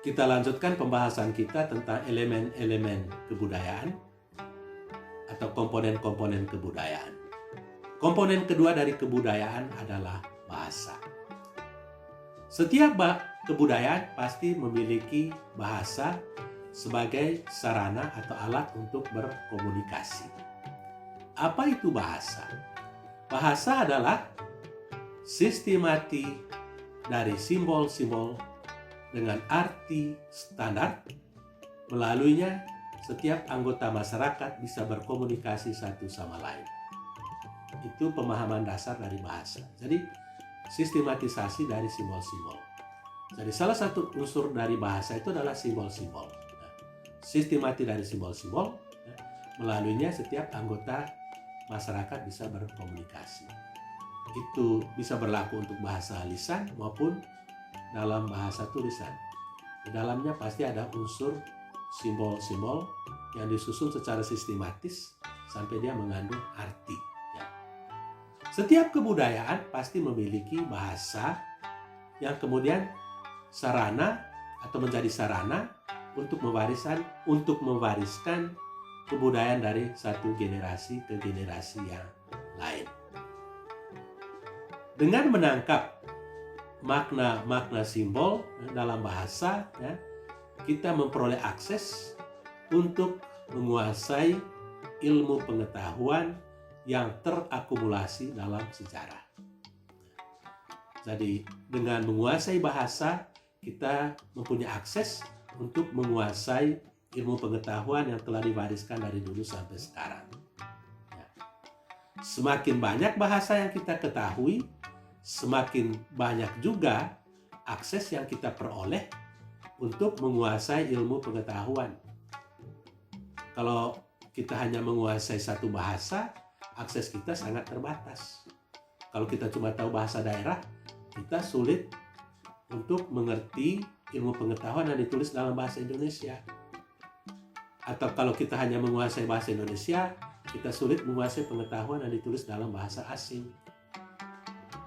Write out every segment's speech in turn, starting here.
Kita lanjutkan pembahasan kita tentang elemen-elemen kebudayaan atau komponen-komponen kebudayaan. Komponen kedua dari kebudayaan adalah bahasa. Setiap kebudayaan pasti memiliki bahasa sebagai sarana atau alat untuk berkomunikasi. Apa itu bahasa? Bahasa adalah sistematik dari simbol-simbol dengan arti standar. Melaluinya, setiap anggota masyarakat bisa berkomunikasi satu sama lain. Itu pemahaman dasar dari bahasa. Jadi, sistematisasi dari simbol-simbol. Jadi, salah satu unsur dari bahasa itu adalah simbol-simbol. Sistematik dari simbol-simbol, melaluinya setiap anggota masyarakat bisa berkomunikasi. Itu bisa berlaku untuk bahasa lisan maupun dalam bahasa tulisan. Di dalamnya pasti ada unsur simbol-simbol yang disusun secara sistematis sampai dia mengandung arti. Ya. Setiap kebudayaan pasti memiliki bahasa yang kemudian sarana atau menjadi sarana untuk mewariskan kebudayaan dari satu generasi ke generasi yang lain. Dengan menangkap makna-makna simbol dalam bahasa, ya, kita memperoleh akses untuk menguasai ilmu pengetahuan yang terakumulasi dalam sejarah. Jadi dengan menguasai bahasa, kita mempunyai akses untuk menguasai ilmu pengetahuan yang telah diwariskan dari dulu sampai sekarang. Ya. Semakin banyak bahasa yang kita ketahui, semakin banyak juga akses yang kita peroleh untuk menguasai ilmu pengetahuan. Kalau kita hanya menguasai satu bahasa, akses kita sangat terbatas. Kalau kita cuma tahu bahasa daerah, kita sulit untuk mengerti ilmu pengetahuan yang ditulis dalam bahasa Indonesia. Atau kalau kita hanya menguasai bahasa Indonesia, kita sulit menguasai pengetahuan yang ditulis dalam bahasa asing.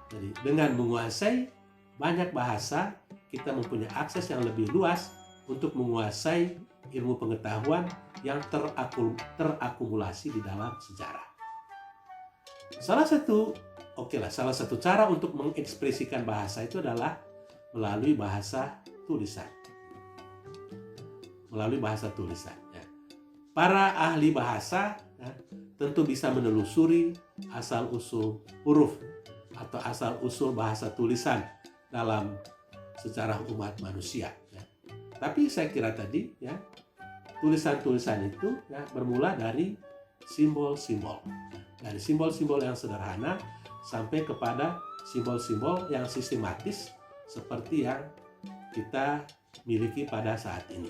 Jadi dengan menguasai banyak bahasa, kita mempunyai akses yang lebih luas untuk menguasai ilmu pengetahuan yang terakumulasi di dalam sejarah. Salah satu cara untuk mengekspresikan bahasa itu adalah melalui bahasa tulisan. Melalui bahasa tulisan. Ya. Para ahli bahasa tentu bisa menelusuri asal-usul huruf atau asal-usul bahasa tulisan dalam sejarah umat manusia. Ya. Tapi saya kira tadi, ya, tulisan-tulisan itu ya, bermula dari simbol-simbol. Dari simbol-simbol yang sederhana sampai kepada simbol-simbol yang sistematis seperti yang kita miliki pada saat ini.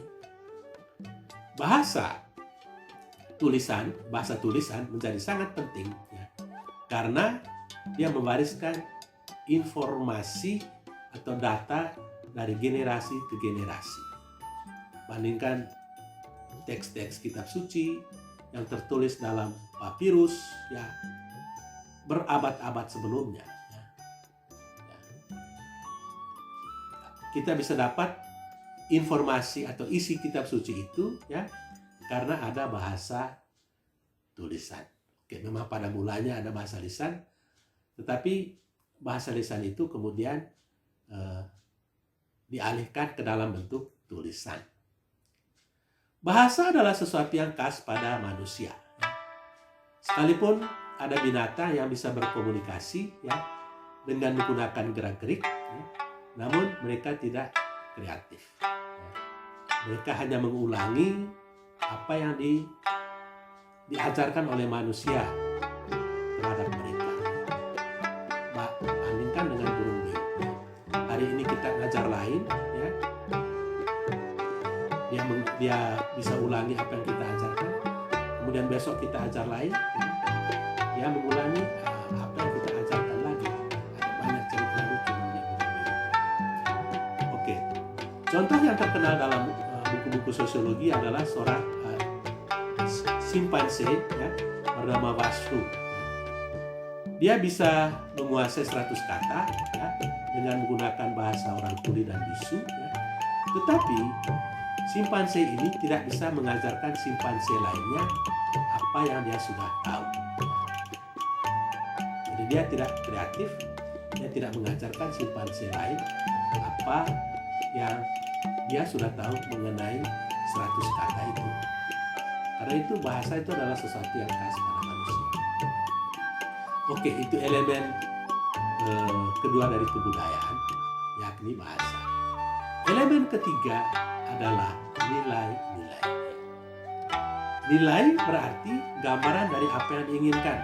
Bahasa tulisan menjadi sangat penting, ya, karena dia mewariskan informasi atau data dari generasi ke generasi. Bandingkan teks-teks kitab suci yang tertulis dalam papirus, ya, berabad-abad sebelumnya. Ya. Kita bisa dapat informasi atau isi kitab suci itu, ya, karena ada bahasa tulisan. Oke, memang pada mulanya ada bahasa lisan, tetapi bahasa lisan itu kemudian dialihkan ke dalam bentuk tulisan. Bahasa adalah sesuatu yang khas pada manusia. Sekalipun ada binatang yang bisa berkomunikasi, ya, dengan menggunakan gerak-gerik, ya, namun mereka tidak kreatif. Ya. Mereka hanya mengulangi apa yang diajarkan oleh manusia terhadap mereka. Bandingkan dengan burung beo. Hari ini kita ngajar lain, ya, dia bisa ulangi apa yang kita ajarkan. Kemudian besok kita ajar lain, ya, dia mengulangi apa yang kita ajarkan lagi. Ada banyak cerita lucu mengenai burung beo. Oke, contoh yang terkenal dalam buku-buku sosiologi adalah seorang simpanse, ya, bernama Waslu. Dia bisa menguasai 100 kata, ya, dengan menggunakan bahasa orang tuli dan bisu, ya. Tetapi simpanse ini tidak bisa mengajarkan simpanse lainnya apa yang dia sudah tahu. Jadi dia tidak kreatif, dia tidak mengajarkan simpanse lain apa yang dia sudah tahu mengenai 100 kata itu. Karena itu bahasa itu adalah sesuatu yang khas pada manusia. Oke, itu elemen kedua dari kebudayaan, yakni bahasa. Elemen ketiga adalah nilai-nilai. Nilai berarti gambaran dari apa yang diinginkan,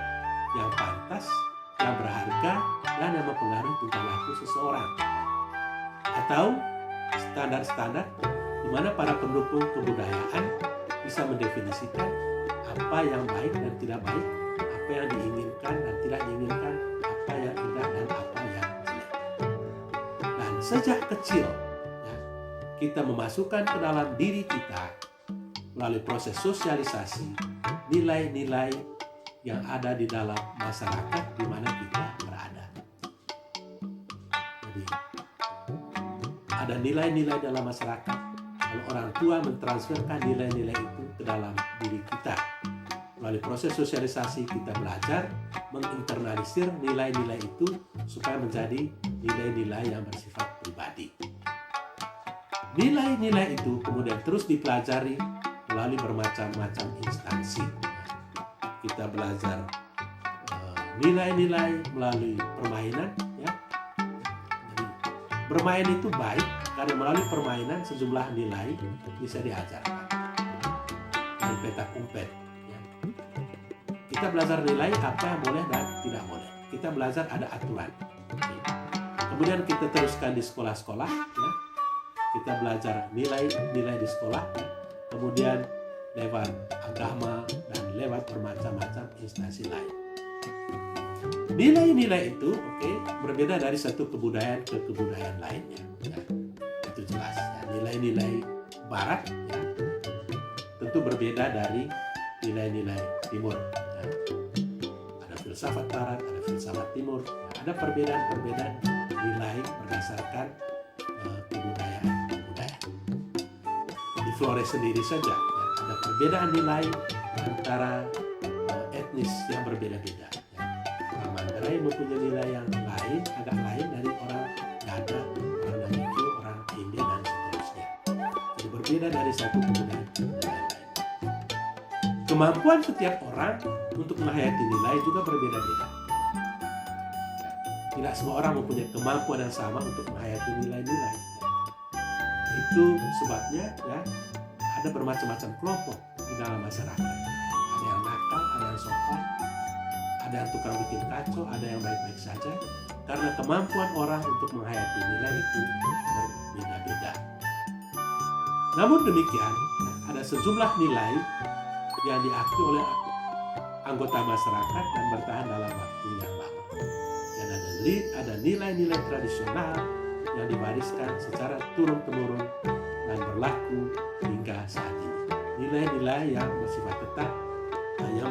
yang pantas, yang berharga, dan yang mempengaruhi tingkah laku seseorang. Atau standar-standar di mana para pendukung kebudayaan bisa mendefinisikan apa yang baik dan tidak baik, apa yang diinginkan dan tidak diinginkan, apa yang indah dan apa yang jelek. Dan sejak kecil ya, kita memasukkan ke dalam diri kita melalui proses sosialisasi nilai-nilai yang ada di dalam masyarakat di mana kita berada. Jadi ada nilai-nilai dalam masyarakat. Kalau orang tua mentransferkan nilai-nilai itu ke dalam diri kita. Melalui proses sosialisasi kita belajar menginternalisir nilai-nilai itu supaya menjadi nilai-nilai yang bersifat pribadi. Nilai-nilai itu kemudian terus dipelajari melalui bermacam-macam instansi. Kita belajar nilai-nilai melalui permainan, ya. Jadi, bermain itu baik karena melalui permainan sejumlah nilai bisa diajarkan. Dari petak umpet, ya. Kita belajar nilai apa yang boleh dan tidak boleh. Kita belajar ada aturan. Kemudian kita teruskan di sekolah-sekolah, ya. Kita belajar nilai-nilai di sekolah, ya. Kemudian lewat agama dan lewat bermacam-macam instansi lain. Nilai-nilai itu berbeda dari satu kebudayaan ke kebudayaan lainnya, ya. Itu jelas, ya. Nilai-nilai barat, ya, tentu berbeda dari nilai-nilai timur, ya. Ada filsafat barat, ada filsafat timur, ya. Ada perbedaan-perbedaan nilai berdasarkan kebudayaan. Di Flores sendiri saja, ya, ada perbedaan nilai antara etnis yang berbeda-beda, ya. Orang Manggarai mempunyai nilai yang lain, agak lain dari orang Gada, orang Namiku, orang India, dan seterusnya. Jadi berbeda dari satu kebudayaan ke kebudayaan lain. Kemampuan setiap orang untuk menghayati nilai juga berbeda-beda. Ya, tidak semua orang mempunyai kemampuan yang sama untuk menghayati nilai-nilai. Itu sebabnya, ya, ada bermacam-macam kelompok di dalam masyarakat. Ada yang nakal, ada yang sopan, ada yang tukang bikin kacau, ada yang baik-baik saja. Karena kemampuan orang untuk menghayati nilai itu berbeda-beda. Namun demikian, ada sejumlah nilai yang diakui oleh anggota masyarakat dan bertahan dalam waktu yang lama. Dan ada nilai-nilai tradisional yang diwariskan secara turun-temurun dan berlaku hingga saat ini. Nilai-nilai yang bersifat tetap yang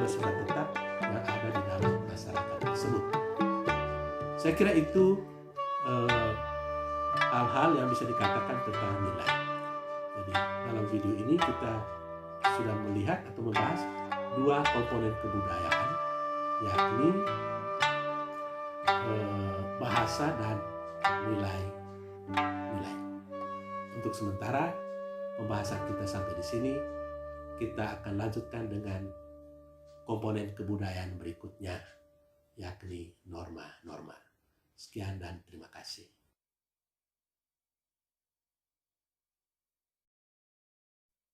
ada di dalam masyarakat tersebut. Saya kira itu hal-hal yang bisa dikatakan tentang nilai. Jadi dalam video ini kita sudah melihat atau membahas dua komponen kebudayaan, yakni bahasa dan nilai. Untuk sementara pembahasan kita sampai di sini. Kita akan lanjutkan dengan komponen kebudayaan berikutnya, yakni norma-norma. Sekian dan terima kasih.